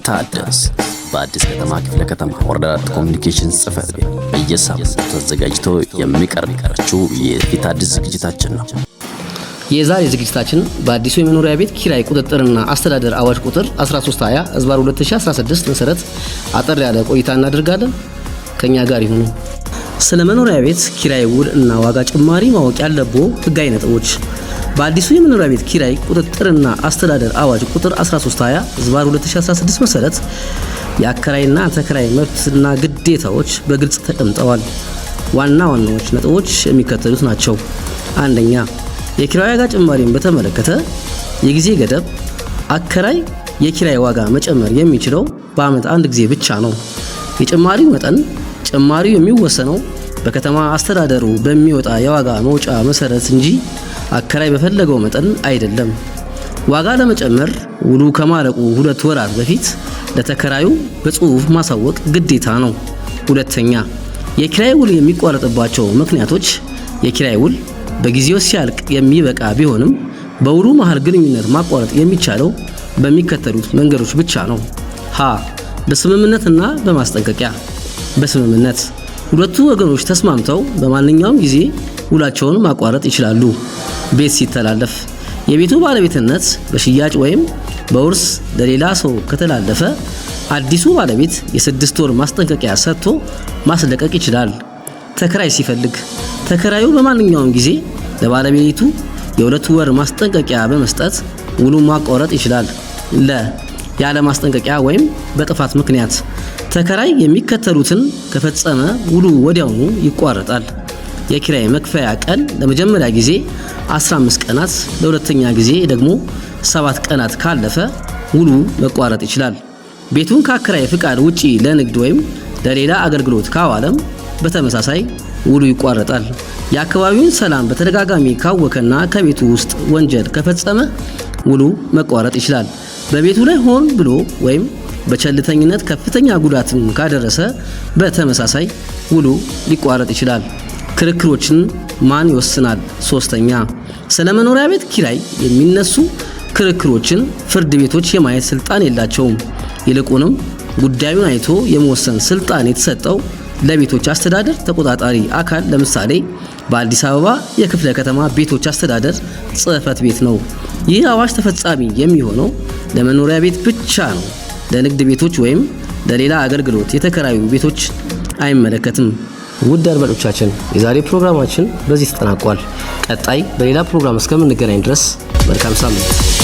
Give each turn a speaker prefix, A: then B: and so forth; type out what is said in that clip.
A: ይታደስ በአዲስ ከተማ ክፍለ ከተማ ወረዳ ኮሚኒኬሽን ጽሕፈት ቤት በየሳምንቱ ተዘጋጅቶ የሚቀርብላችሁ የይታደስ ዝግጅታችን ነው።
B: የዛሬ ዝግጅታችን በአዲሱ የመኖሪያ ቤት ኪራይ ቁጥጥርና አስተዳደር አዋጅ ቁጥር 1320/2016 መሰረት አጠር ያለ ቆይታ እናደርጋለን። ከኛ ጋር ይሁኑ። ስለ መኖሪያ ቤት ኪራይ ውል እና ዋጋ ጭማሪ ማወቅ ያለብዎ ህጋዊ ነጥቦች። በአዲሱ የመኖሪያ ቤት ኪራይ ቁጥጥርና አስተዳደር አዋጅ ቁጥር 1320/2016 መሰረት የአከራይና ተከራይ መብትና ግዴታዎች በግልጽ ተቀምጠዋል። ዋና ዋናዎች ነጥቦች የሚከተሉት ናቸው። አንደኛ፣ የኪራይ ዋጋ ጭማሪን በተመለከተ የጊዜ ገደብ። አከራይ የኪራይ ዋጋ መጨመር የሚችለው በአመት አንድ ጊዜ ብቻ ነው። የጭማሪው መጠን ጭማሪው የሚወሰነው በከተማ አስተዳደሩ በሚወጣ የዋጋ መውጫ መሰረት እንጂ አከራይ በፈለገው መጠን አይደለም። ዋጋ ለመጨመር ውሉ ከማለቁ 2 ወራት በፊት ለተከራዩ በጽሁፍ ማሳወቅ ግዴታ ነው። ሁለተኛ፣ የኪራይ ውል የሚቋረጥባቸው ምክንያቶች የኪራይ ውል በጊዜው ሲያልቅ የሚበቃ ቢሆንም በውሉ መሃል ግንኙነት ማቋረጥ የሚቻለው በሚከተሉት መንገዶች ብቻ ነው። ሀ በስምምነትና በማስጠንቀቂያ። በስምምነት ሁለቱ ወገኖች ተስማምተው በማንኛውም ጊዜ ውላቸውን ማቋረጥ ይችላሉ። ቤት ሲተላለፍ የቤቱ ባለቤትነት በሽያጭ ወይም በውርስ ለሌላ ሰው ከተላለፈ አዲሱ ባለቤት የ6 ወር ማስጠንቀቂያ ሰጥቶ ማስለቀቅ ይችላል። ተከራይ ሲፈልግ ተከራዩ በማንኛውም ጊዜ ለባለቤቱ የ2 ወር ማስጠንቀቂያ በመስጠት ውሉን ማቋረጥ ይችላል። ያለ ማስጠንቀቂያ ወይም በጥፋት ምክንያት ተከራይ የሚከተሉትን ከፈጸመ ውሉ ወዲያውኑ ይቋረጣል። የኪራይ መክፈያ ቀን ለመጀመሪያ ጊዜ 15 ቀናት፣ ለሁለተኛ ጊዜ ደግሞ 7 ቀናት ካለፈ ውሉ መቋረጥ ይችላል። ቤቱን ከአከራይ ፍቃድ ውጪ ለንግድ ወይም ለሌላ አገልግሎት ካዋለም በተመሳሳይ ውሉ ይቋረጣል። የአካባቢውን ሰላም በተደጋጋሚ ካወከና ከቤቱ ውስጥ ወንጀል ከፈጸመ ውሉ መቋረጥ ይችላል። በቤቱ ላይ ሆን ብሎ ወይም በቸልተኝነት ከፍተኛ ጉዳትን ካደረሰ በተመሳሳይ ውሉ ሊቋረጥ ይችላል። ክርክሮችን ማን ይወስናል? ሶስተኛ፣ ስለ መኖሪያ ቤት ኪራይ የሚነሱ ክርክሮችን ፍርድ ቤቶች የማየት ስልጣን የላቸውም። ይልቁንም ጉዳዩን አይቶ የመወሰን ስልጣን የተሰጠው ለቤቶች አስተዳደር ተቆጣጣሪ አካል፣ ለምሳሌ በአዲስ አበባ የክፍለ ከተማ ቤቶች አስተዳደር ጽሕፈት ቤት ነው። ይህ አዋጅ ተፈጻሚ የሚሆነው ለመኖሪያ ቤት ብቻ ነው። ለንግድ ቤቶች ወይም ለሌላ አገልግሎት የተከራዩ ቤቶች አይመለከትም። ውድ አድማጮቻችን፣ የዛሬ ፕሮግራማችን በዚህ ተጠናቋል። ቀጣይ በሌላ ፕሮግራም እስከምንገናኝ ድረስ መልካም ሳምንት።